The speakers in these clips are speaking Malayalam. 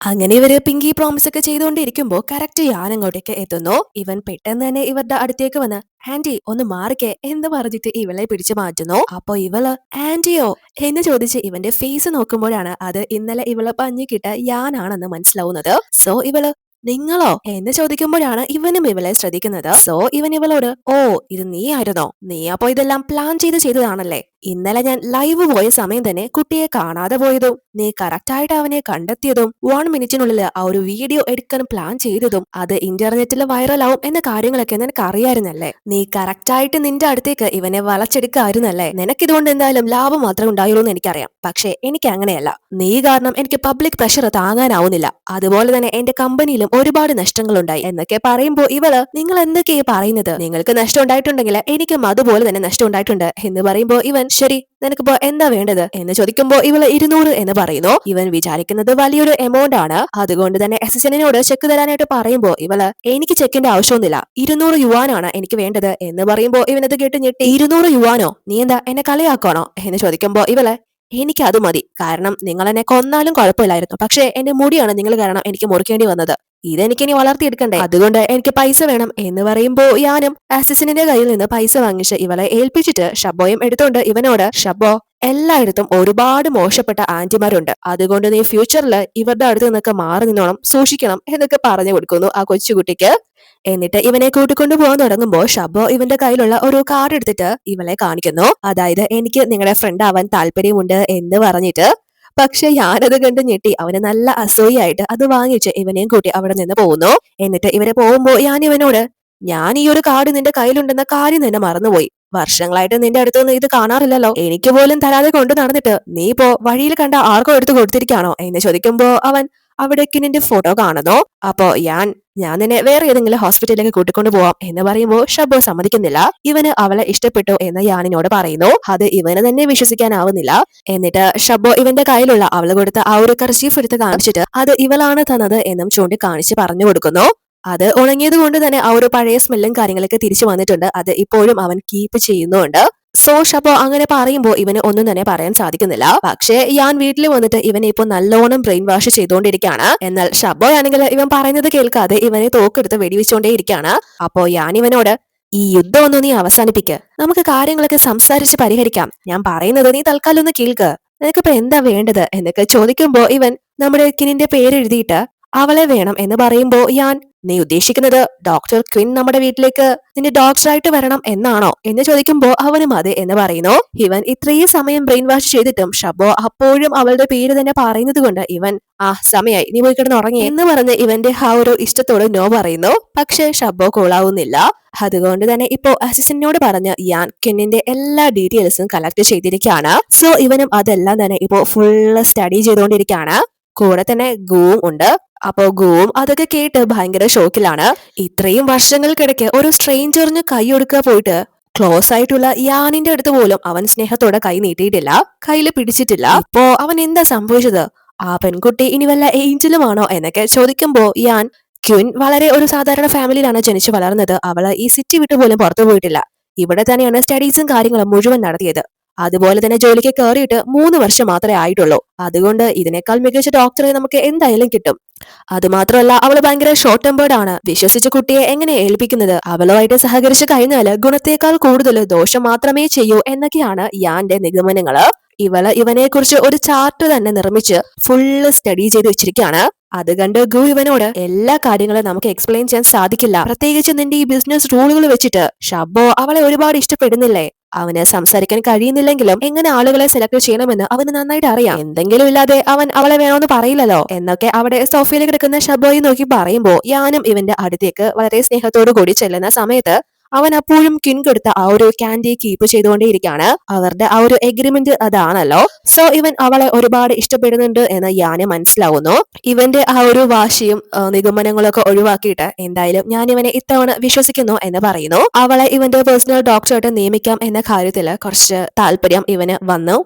അങ്ങനെ ഇവര് പിങ്കി പ്രോമിസ് ഒക്കെ ചെയ്തുകൊണ്ടിരിക്കുമ്പോ കറക്റ്റ് യാൻ അങ്ങോട്ടേക്ക് എത്തുന്നു. ഇവൻ പെട്ടെന്ന് തന്നെ ഇവരുടെ അടുത്തേക്ക് വന്ന് ആന്റി ഒന്ന് മാറിക്കേ എന്ന് പറഞ്ഞിട്ട് ഇവളെ പിടിച്ചു മാറ്റുന്നു. അപ്പൊ ഇവള് ആന്റിയോ എന്ന് ചോദിച്ച് ഇവന്റെ ഫേസ് നോക്കുമ്പോഴാണ് അത് ഇന്നലെ ഇവള് പഞ്ഞിക്കിട്ട യാനാണെന്ന് മനസ്സിലാവുന്നത്. സോ ഇവള് നിങ്ങളോ എന്ന് ചോദിക്കുമ്പോഴാണ് ഇവനും ഇവളെ ശ്രദ്ധിക്കുന്നത്. സോ ഇവൻ ഇവളോട് ഓ ഇത് നീ ആയിരുന്നോ, നീ അപ്പോ ഇതെല്ലാം പ്ലാൻ ചെയ്തതാണല്ലേ. ഇന്നലെ ഞാൻ ലൈവ് പോയ സമയം തന്നെ കുട്ടിയെ കാണാതെ പോയതും നീ കറക്റ്റ് ആയിട്ട് അവനെ കണ്ടെത്തിയതും 1 മിനിറ്റിനുള്ളിൽ ആ ഒരു വീഡിയോ എടുക്കാൻ പ്ലാൻ ചെയ്തതും അത് ഇന്റർനെറ്റിൽ വൈറലാവും എന്ന കാര്യങ്ങളൊക്കെ നിനക്ക് അറിയായിരുന്നല്ലേ. നീ കറക്റ്റ് ആയിട്ട് നിന്റെ അടുത്തേക്ക് ഇവനെ വളച്ചെടുക്കായിരുന്നല്ലേ. നിനക്കിതുകൊണ്ട് എന്തായാലും ലാഭം മാത്രമേ ഉണ്ടായുള്ളൂ എന്ന് എനിക്കറിയാം. പക്ഷേ എനിക്ക് അങ്ങനെയല്ല. നീ കാരണം എനിക്ക് പബ്ലിക് പ്രഷർ താങ്ങാനാവുന്നില്ല. അതുപോലെ തന്നെ എന്റെ കമ്പനിയിലും ഒരുപാട് നഷ്ടങ്ങളുണ്ടായി എന്നൊക്കെ പറയുമ്പോ ഇവള് നിങ്ങൾ എന്തൊക്കെയാ പറയുന്നത്, നിങ്ങൾക്ക് നഷ്ടം ഉണ്ടായിട്ടുണ്ടെങ്കിൽ എനിക്കും അതുപോലെ തന്നെ നഷ്ടം ഉണ്ടായിട്ടുണ്ട് എന്ന് പറയുമ്പോ ഇവൻ ശരി നിനക്കിപ്പോ എന്താ വേണ്ടത് എന്ന് ചോദിക്കുമ്പോ ഇവള് 200 എന്ന് പറയുന്നു. ഇവൻ വിചാരിക്കുന്നത് വലിയൊരു എമൗണ്ട് ആണ്. അതുകൊണ്ട് തന്നെ അസിസ്റ്റന്റിനോട് ചെക്ക് തരാനായിട്ട് പറയുമ്പോ ഇവള് എനിക്ക് ചെക്കിന്റെ ആവശ്യമൊന്നുമില്ല, 200 യുവാനാണ് എനിക്ക് വേണ്ടത് എന്ന് പറയുമ്പോ ഇവനത് കേട്ട് ഞെട്ടി 200 യുവാനോ, നീ എന്താ എന്നെ കളിയാക്കണോ എന്ന് ചോദിക്കുമ്പോ ഇവള് എനിക്ക് അത് മതി, കാരണം നിങ്ങൾ എന്നെ കൊന്നാലും കുഴപ്പമില്ലായിരുന്നു, പക്ഷേ എന്റെ മുടിയാണ് നിങ്ങൾ കാരണം എനിക്ക് മുറിക്കേണ്ടി വന്നത്, ഇതെനിക്ക് ഇനി വളർത്തിയെടുക്കണ്ടേ, അതുകൊണ്ട് എനിക്ക് പൈസ വേണം എന്ന് പറയുമ്പോ ഞാനും അസിസ്റ്റന്റിന്റെ കയ്യിൽ നിന്ന് പൈസ വാങ്ങിച്ച് ഇവളെ ഏൽപ്പിച്ചിട്ട് ഷബോയും എടുത്തോണ്ട് ഇവനോട് ഷബോ എല്ലായിടത്തും ഒരുപാട് മോശപ്പെട്ട ആന്റിമാരുണ്ട്, അതുകൊണ്ട് നീ ഫ്യൂച്ചറിൽ ഇവരുടെ അടുത്ത് നിന്നൊക്കെ മാറി നിന്നോണം, സൂക്ഷിക്കണം എന്നൊക്കെ പറഞ്ഞു കൊടുക്കുന്നു ആ കൊച്ചുകുട്ടിക്ക്. എന്നിട്ട് ഇവനെ കൂട്ടിക്കൊണ്ടു പോകാൻ തുടങ്ങുമ്പോൾ ഷബോ ഇവന്റെ കയ്യിലുള്ള ഒരു കാർഡ് എടുത്തിട്ട് ഇവളെ കാണിക്കുന്നു. അതായത് എനിക്ക് നിങ്ങളുടെ ഫ്രണ്ട് ആവാൻ താല്പര്യമുണ്ട് എന്ന് പറഞ്ഞിട്ട്. പക്ഷെ ഞാനത് കണ്ട് ഞെട്ടി. അവന് നല്ല അസൂയായിട്ട് അത് വാങ്ങിച്ച് ഇവനെയും കൂട്ടി അവിടെ നിന്ന് പോകുന്നു. എന്നിട്ട് ഇവരെ പോകുമ്പോ ഞാൻ ഈ ഒരു കാർഡ് നിന്റെ കയ്യിലുണ്ടെന്ന കാര്യം തന്നെ മറന്നുപോയി, വർഷങ്ങളായിട്ട് നിന്റെ അടുത്ത് നിന്ന് ഇത് കാണാറില്ലല്ലോ, എനിക്ക് പോലും തരാതെ കൊണ്ടു നടന്നിട്ട് നീ ഇപ്പോ വഴിയിൽ കണ്ട ആർക്കോ എടുത്ത് കൊടുത്തിരിക്കാണോ എന്ന് ചോദിക്കുമ്പോ അവൻ അവിടെ കിന്നിന്റെ ഫോട്ടോ കാണുന്നു. അപ്പോ ഞാൻ നിന്നെ വേറെ ഏതെങ്കിലും ഹോസ്പിറ്റലിലേക്ക് കൂട്ടിക്കൊണ്ടു പോവാം എന്ന് പറയുമ്പോൾ ഷബോ സമ്മതിക്കുന്നില്ല. ഇവന് അവളെ ഇഷ്ടപ്പെട്ടു എന്ന് യാനിനോട് പറയുന്നു. അത് ഇവന് തന്നെ വിശ്വസിക്കാനാവുന്നില്ല. എന്നിട്ട് ഷബോ ഇവന്റെ കയ്യിലുള്ള അവള് കൊടുത്ത ആ ഒരു കർച്ചീഫ് എടുത്ത് കാണിച്ചിട്ട് അത് ഇവളാണ് തന്നത് എന്നും ചൂണ്ടിക്കാണിച്ച് പറഞ്ഞു കൊടുക്കുന്നു. അത് ഉണങ്ങിയത് കൊണ്ട് തന്നെ ആ ഒരു പഴയ സ്മെല്ലും കാര്യങ്ങളൊക്കെ തിരിച്ചു വന്നിട്ടുണ്ട്. അത് ഇപ്പോഴും അവൻ കീപ്പ് ചെയ്യുന്നുണ്ട്. സോ ഷബോ അങ്ങനെ പറയുമ്പോൾ ഇവന് ഒന്നും തന്നെ പറയാൻ സാധിക്കുന്നില്ല. പക്ഷേ ഞാൻ വീട്ടിൽ വന്നിട്ട് ഇവനെ ഇപ്പൊ നല്ലോണം ബ്രെയിൻ വാഷ് ചെയ്തുകൊണ്ടിരിക്കുകയാണ്. എന്നാൽ ഷബോ ആണെങ്കിൽ ഇവൻ പറയുന്നത് കേൾക്കാതെ ഇവനെ തോക്കെടുത്ത് വെടിവെച്ചുകൊണ്ടേയിരിക്കുകയാണ്. അപ്പോ ഞാൻ ഇവനോട് ഈ യുദ്ധമൊന്നും നീ അവസാനിപ്പിക്ക്, നമുക്ക് കാര്യങ്ങളൊക്കെ സംസാരിച്ച് പരിഹരിക്കാം, ഞാൻ പറയുന്നത് നീ തൽക്കാലം ഒന്ന് കേൾക്ക്, നിനക്കിപ്പോ എന്താ വേണ്ടത് എന്നൊക്കെ ചോദിക്കുമ്പോ ഇവൻ നമ്മുടെ കിനിന്റെ പേര് എഴുതിയിട്ട് അവളെ വേണം എന്ന് പറയുമ്പോ നീ ഉദ്ദേശിക്കുന്നത് ഡോക്ടർ ക്വിൻ നമ്മുടെ വീട്ടിലേക്ക് നിന്റെ ഡോക്ടറായിട്ട് വരണം എന്നാണോ എന്ന് ചോദിക്കുമ്പോ അവനും അതെ എന്ന് പറയുന്നു. ഇവൻ ഇത്രയും സമയം ബ്രെയിൻ വാഷ് ചെയ്തിട്ടും ഷബോ അപ്പോഴും അവളുടെ പേര് തന്നെ പറയുന്നത് കൊണ്ട് ഇവൻ സമയായി നീ പോയി കിടന്ന് ഉറങ്ങി എന്ന് പറഞ്ഞ് ഇവന്റെ ആ ഒരു ഇഷ്ടത്തോട് നോ പറയുന്നു. പക്ഷെ ഷബോ കൂളാവുന്നില്ല. അതുകൊണ്ട് തന്നെ ഇപ്പോ അസിസ്റ്റന്റിനോട് പറഞ്ഞ് കിന്നിന്റെ എല്ലാ ഡീറ്റെയിൽസും കളക്ട് ചെയ്തിരിക്കുകയാണ്. സോ ഇവനും അതെല്ലാം തന്നെ ഇപ്പോ ഫുള്ള് സ്റ്റഡി ചെയ്തുകൊണ്ടിരിക്കുകയാണ്. കൂടെ തന്നെ ഗൂവും ഉണ്ട്. അപ്പോ ഗൂവും അതൊക്കെ കേട്ട് ഭയങ്കര ഷോക്കിലാണ്. ഇത്രയും വർഷങ്ങൾക്കിടയ്ക്ക് ഒരു സ്ട്രേഞ്ചറിന് കൈ കൊടുക്കുക പോയിട്ട് ക്ലോസ് ആയിട്ടുള്ള യാനിന്റെ അടുത്ത് പോലും അവൻ സ്നേഹത്തോടെ കൈ നീട്ടിയിട്ടില്ല, കയ്യില് പിടിച്ചിട്ടില്ല. ഇപ്പോ അവൻ എന്താ സംഭവിച്ചത്, ആ പെൺകുട്ടി ഇനി വല്ല ഏഞ്ചലുമാണോ എന്നൊക്കെ ചോദിക്കുമ്പോ ക്വിൻ വളരെ ഒരു സാധാരണ ഫാമിലിയിലാണ് ജനിച്ചു വളർന്നത്. അവള് ഈ സിറ്റി വിട്ടു പോലും പുറത്തു പോയിട്ടില്ല, ഇവിടെ തന്നെയാണ് സ്റ്റഡീസും കാര്യങ്ങളും മുഴുവൻ നടത്തിയത്. അതുപോലെ തന്നെ ജോലിക്ക് കയറിയിട്ട് 3 വർഷം മാത്രമേ ആയിട്ടുള്ളൂ. അതുകൊണ്ട് ഇതിനേക്കാൾ മികച്ച ഡോക്ടറെ നമുക്ക് എന്തായാലും കിട്ടും. അതുമാത്രമല്ല അവള് ഭയങ്കര ഷോർട്ട് ടെമ്പേർഡ് ആണ്. വിശ്വസിച്ച കുട്ടിയെ എങ്ങനെ ഏൽപ്പിക്കുന്നത്, അവളുമായിട്ട് സഹകരിച്ചു കഴിഞ്ഞാല് ഗുണത്തേക്കാൾ കൂടുതൽ ദോഷം മാത്രമേ ചെയ്യൂ എന്നൊക്കെയാണ് യാന്റെ നിഗമനങ്ങള്. ഇവനെ കുറിച്ച് ഒരു ചാർട്ട് തന്നെ നിർമ്മിച്ച് ഫുള്ള് സ്റ്റഡി ചെയ്ത് വെച്ചിരിക്കുകയാണ്. അത് കണ്ട് ഗു ഇവനോട് എല്ലാ കാര്യങ്ങളും നമുക്ക് എക്സ്പ്ലെയിൻ ചെയ്യാൻ സാധിക്കില്ല, പ്രത്യേകിച്ച് നിന്റെ ഈ ബിസിനസ് റൂളുകൾ വെച്ചിട്ട്. ഷബോ അവളെ ഒരുപാട് ഇഷ്ടപ്പെടുന്നില്ലേ, അവന് സംസാരിക്കാൻ കഴിയുന്നില്ലെങ്കിലും എങ്ങനെ ആളുകളെ സെലക്ട് ചെയ്യണമെന്ന് അവന് നന്നായിട്ട് അറിയാം. എന്തെങ്കിലും ഇല്ലാതെ അവൻ അവളെ വേണമെന്ന് പറയില്ലല്ലോ എന്നൊക്കെ അവിടെ സോഫയിൽ കിടക്കുന്ന ഷബോയെ നോക്കി പറയുമ്പോ ഞാനും ഇവന്റെ അടുത്തേക്ക് വളരെ സ്നേഹത്തോടു കൂടി ചെല്ലുന്ന സമയത്ത് അവൻ അപ്പോഴും കിൻ കൊടുത്ത ആ ഒരു ക്യാൻഡി കീപ്പ് ചെയ്തുകൊണ്ടേയിരിക്കുകയാണ്. അവരുടെ ആ ഒരു എഗ്രിമെന്റ് അതാണല്ലോ. സോ ഇവൻ അവളെ ഒരുപാട് ഇഷ്ടപ്പെടുന്നുണ്ട് എന്ന് യാന് മനസ്സിലാവുന്നു. ഇവന്റെ ആ ഒരു വാശിയും നിഗമനങ്ങളൊക്കെ ഒഴിവാക്കിയിട്ട് എന്തായാലും ഞാൻ ഇവനെ ഇത്തവണ വിശ്വസിക്കുന്നു എന്ന് പറയുന്നു. അവളെ ഇവന്റെ പേഴ്സണൽ ഡോക്ടറായിട്ട് നിയമിക്കാം എന്ന കാര്യത്തില് കുറച്ച് താല്പര്യം ഇവന് വന്നു.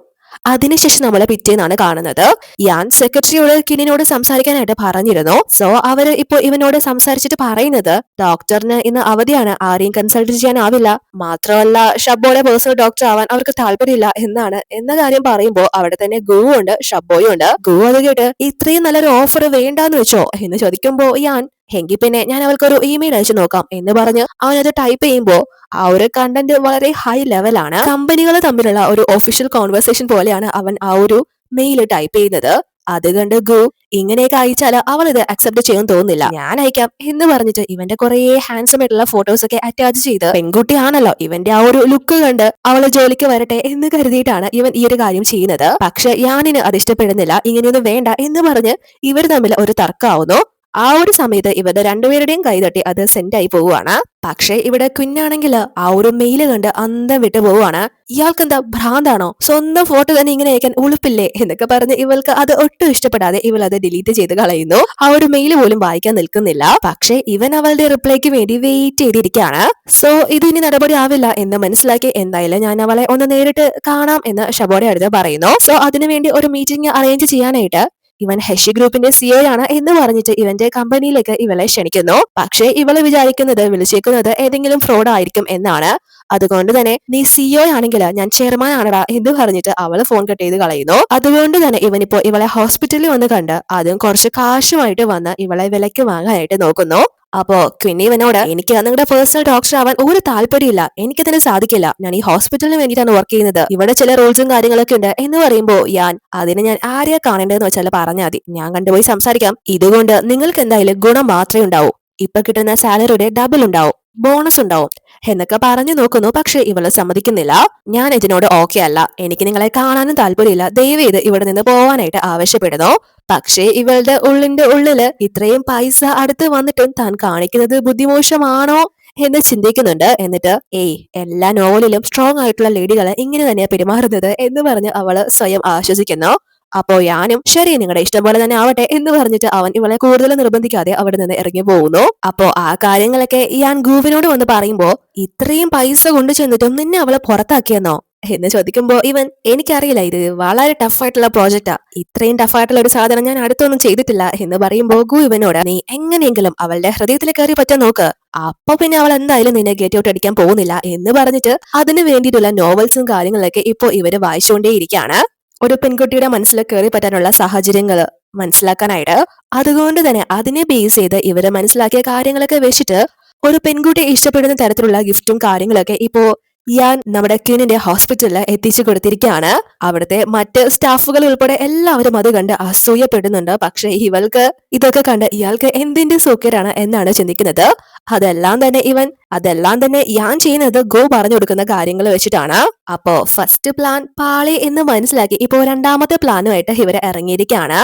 അതിനുശേഷം നമ്മളെ പിറ്റേന്നാണ് കാണുന്നത്. ഞാൻ സെക്രട്ടറിയോട് കിനിനോട് സംസാരിക്കാനായിട്ട് പറഞ്ഞിരുന്നു. സോ അവര് ഇപ്പൊ ഇവനോട് സംസാരിച്ചിട്ട് പറയുന്നത് ഡോക്ടറിന് ഇന്ന് അവധിയാണ്, ആരെയും കൺസൾട്ട് ചെയ്യാനാവില്ല, മാത്രമല്ല ഷബ്ബോയുടെ പേഴ്സണൽ ഡോക്ടർ ആവാൻ അവർക്ക് താല്പര്യമില്ല എന്നാണ്. എന്ന കാര്യം പറയുമ്പോ അവിടെ തന്നെ ഗു ഉണ്ട്, ഷബ്ബോയും ഉണ്ട്. ഗു അത് കേട്ട് ഇത്രയും നല്ലൊരു ഓഫർ വേണ്ടാന്ന് വെച്ചോ എന്ന് ചോദിക്കുമ്പോ ഞാൻ എങ്കിൽ പിന്നെ ഞാൻ അവൾക്കൊരു ഇമെയിൽ അയച്ചു നോക്കാം എന്ന് പറഞ്ഞ് അവനത് ടൈപ്പ് ചെയ്യുമ്പോ ആ ഒരു കണ്ടന്റ് വളരെ ഹൈ ലെവലാണ്. കമ്പനികൾ തമ്മിലുള്ള ഒരു ഒഫീഷ്യൽ കോൺവെർസേഷൻ പോലെയാണ് അവൻ ആ ഒരു മെയിൽ ടൈപ്പ് ചെയ്യുന്നത്. അത് കണ്ട് ഗു ഇങ്ങനെയൊക്കെ അയച്ചാൽ അവൾ ഇത് അക്സെപ്റ്റ് ചെയ്യുമെന്ന് തോന്നുന്നില്ല, ഞാൻ അയക്കാം എന്ന് പറഞ്ഞിട്ട് ഇവന്റെ കുറെ ഹാൻസം ആയിട്ടുള്ള ഫോട്ടോസ് ഒക്കെ അറ്റാച്ച് ചെയ്ത്, പെൺകുട്ടിയാണല്ലോ ഇവന്റെ ആ ഒരു ലുക്ക് കണ്ട് അവള് ജോലിക്ക് വരട്ടെ എന്ന് കരുതിയിട്ടാണ് ഇവൻ ഈ ഒരു കാര്യം ചെയ്യുന്നത്. പക്ഷെ യാനിന് അത് ഇഷ്ടപ്പെടുന്നില്ല, ഇങ്ങനെയൊന്നും വേണ്ട എന്ന് പറഞ്ഞ് ഇവർ തമ്മിൽ ഒരു തർക്കമാവുന്നു. ആ ഒരു സമയത്ത് ഇവരുടെ രണ്ടുപേരുടെയും കൈതട്ടി അത് സെൻഡ് ആയി പോവുകയാണ്. പക്ഷേ ഇവിടെ കുഞ്ഞാണെങ്കിൽ ആ ഒരു മെയില് കണ്ട് അന്തം വിട്ടു പോവുകയാണ്. ഇയാൾക്ക് എന്താ ഭ്രാന്താണോ, സ്വന്തം ഫോട്ടോ തന്നെ ഇങ്ങനെ അയക്കാൻ ഉളുപ്പില്ലേ എന്നൊക്കെ പറഞ്ഞ് ഇവൾക്ക് അത് ഒട്ടും ഇഷ്ടപ്പെടാതെ ഇവൾ അത് ഡിലീറ്റ് ചെയ്ത് കളയുന്നു. ആ ഒരു മെയില് പോലും വായിക്കാൻ നിൽക്കുന്നില്ല. പക്ഷേ ഇവൻ അവളുടെ റിപ്ലൈക്ക് വേണ്ടി വെയിറ്റ് ചെയ്തിരിക്കുകയാണ്. സോ ഇത് ഇനി നടപടി ആവില്ല എന്ന് മനസ്സിലാക്കി എന്തായാലും ഞാൻ അവളെ ഒന്ന് നേരിട്ട് കാണാം എന്ന് ഷബോയുടെ അടുത്ത് പറയുന്നു. സോ അതിനുവേണ്ടി ഒരു മീറ്റിംഗ് അറേഞ്ച് ചെയ്യാനായിട്ട് ഇവൻ ഹെഷി ഗ്രൂപ്പിന്റെ സിഒ ആണ് എന്ന് പറഞ്ഞിട്ട് ഇവന്റെ കമ്പനിയിലേക്ക് ഇവളെ ക്ഷണിക്കുന്നു. പക്ഷേ ഇവള് വിചാരിക്കുന്നത് വിളിച്ചേക്കുന്നത് ഏതെങ്കിലും ഫ്രോഡ് ആയിരിക്കും എന്നാണ്. അതുകൊണ്ട് തന്നെ നീ സിഒ ആണെങ്കിൽ ഞാൻ ചെയർമാൻ ആണടാ എന്ന് പറഞ്ഞിട്ട് അവള് ഫോൺ കട്ട് ചെയ്ത് കളയുന്നു. അതുകൊണ്ട് തന്നെ ഇവനിപ്പോ ഇവളെ ഹോസ്പിറ്റലിൽ വന്ന് കണ്ട് അതും കുറച്ച് കാശുമായിട്ട് വന്ന് ഇവളെ വിലക്ക് വാങ്ങാനായിട്ട് നോക്കുന്നു. അപ്പോ ക്വിന്നി ഇവനോട് എനിക്ക് നിങ്ങളുടെ പേഴ്സണൽ ഡോക്ടർ ആവാൻ ഒരു താല്പര്യമില്ല, എനിക്കതിന് സാധിക്കില്ല, ഞാൻ ഈ ഹോസ്പിറ്റലിന് വേണ്ടിയിട്ടാണ് വർക്ക് ചെയ്യുന്നത്, ഇവിടെ ചില റൂൾസും കാര്യങ്ങളൊക്കെ ഉണ്ട് എന്ന് പറയുമ്പോ ഞാൻ ആരെയാ കാണേണ്ടതെന്ന് വെച്ചാൽ പറഞ്ഞാൽ മതി, ഞാൻ കണ്ടുപോയി സംസാരിക്കാം, ഇതുകൊണ്ട് നിങ്ങൾക്ക് എന്തായാലും ഗുണം മാത്രമേ ഉണ്ടാവൂ, ഇപ്പൊ കിട്ടുന്ന സാലറിയുടെ ഡബിൾ ഉണ്ടാവും, ബോണസ് ഉണ്ടാവും എന്നൊക്കെ പറഞ്ഞു നോക്കുന്നു. പക്ഷെ ഇവള് സമ്മതിക്കുന്നില്ല. ഞാൻ ഇതിനോട് ഓക്കെ അല്ല, എനിക്ക് നിങ്ങളെ കാണാനും താല്പര്യമില്ല, ദയവേത് ഇവിടെ നിന്ന് പോവാനായിട്ട് ആവശ്യപ്പെടുന്നു. പക്ഷേ ഇവളുടെ ഉള്ളില് ഇത്രയും പൈസ അടുത്ത് വന്നിട്ടും താൻ കാണിക്കുന്നത് ബുദ്ധിമോശമാണോ എന്ന് ചിന്തിക്കുന്നുണ്ട്. എന്നിട്ട് എല്ലാ നോവലിലും സ്ട്രോങ് ആയിട്ടുള്ള ലേഡികളെ ഇങ്ങനെ തന്നെയാ പെരുമാറുന്നത് എന്ന് പറഞ്ഞ് അവള് സ്വയം ആശ്വസിക്കുന്നു. അപ്പോ ഞാനും ശരി നിങ്ങളുടെ ഇഷ്ടം പോലെ തന്നെ ആവട്ടെ എന്ന് പറഞ്ഞിട്ട് അവൻ ഇവളെ കൂടുതൽ നിർബന്ധിക്കാതെ അവിടെ നിന്ന് ഇറങ്ങി പോകുന്നു. അപ്പോ ആ കാര്യങ്ങളൊക്കെ ഞാൻ ഗൂവിനോട് വന്ന് പറയുമ്പോ ഇത്രയും പൈസ കൊണ്ടു ചെന്നിട്ടും നിന്നെ അവളെ പുറത്താക്കിയെന്നോ എന്ന് ചോദിക്കുമ്പോ ഇവൻ എനിക്കറിയില്ല, ഇത് വളരെ ടഫായിട്ടുള്ള പ്രോജക്റ്റാ, ഇത്രയും ടഫായിട്ടുള്ള ഒരു സാധനം ഞാൻ അടുത്തൊന്നും ചെയ്തിട്ടില്ല എന്ന് പറയുമ്പോ ഗു ഇവനോട് നീ എങ്ങനെയെങ്കിലും അവളുടെ ഹൃദയത്തിൽ കയറി പറ്റാൻ നോക്ക്, അപ്പൊ പിന്നെ അവൾ എന്തായാലും നിന്നെ ഗെറ്റ് ഔട്ട് അടിക്കാൻ പോകുന്നില്ല എന്ന് പറഞ്ഞിട്ട് അതിന് വേണ്ടിയിട്ടുള്ള നോവൽസും കാര്യങ്ങളൊക്കെ ഇപ്പോ ഇവര് വായിച്ചുകൊണ്ടേയിരിക്കുകയാണ്. ഒരു പെൺകുട്ടിയുടെ മനസ്സിൽ കയറി പറ്റാനുള്ള സാഹചര്യങ്ങൾ മനസ്സിലാക്കാനായിട്ട്. അതുകൊണ്ട് തന്നെ അതിനെ ബേസ് ചെയ്ത് ഇവര് മനസ്സിലാക്കിയ കാര്യങ്ങളൊക്കെ വെച്ചിട്ട് ഒരു പെൺകുട്ടിയെ ഇഷ്ടപ്പെടുന്ന തരത്തിലുള്ള ഗിഫ്റ്റും കാര്യങ്ങളൊക്കെ ഇപ്പോ ഞാൻ നമ്മുടെ ക്യൂനിന്റെ ഹോസ്പിറ്റലിൽ എത്തിച്ചു കൊടുത്തിരിക്കുകയാണ്. അവിടുത്തെ മറ്റ് സ്റ്റാഫുകൾ ഉൾപ്പെടെ എല്ലാവരും അത് കണ്ട് അസൂയപ്പെടുന്നുണ്ട്. പക്ഷെ ഇവൾക്ക് ഇതൊക്കെ കണ്ട് ഇയാൾക്ക് എന്തിന്റെ സൂക്കേടാണ് എന്നാണ് ചിന്തിക്കുന്നത്. അതെല്ലാം തന്നെ ഞാൻ ചെയ്യുന്നത് ഗോ പറഞ്ഞു കൊടുക്കുന്ന കാര്യങ്ങൾ വെച്ചിട്ടാണ്. അപ്പോ ഫസ്റ്റ് പ്ലാൻ പാളി എന്ന് മനസ്സിലാക്കി ഇപ്പോ രണ്ടാമത്തെ പ്ലാനുമായിട്ട് ഇവര് ഇറങ്ങിയിരിക്കുകയാണ്.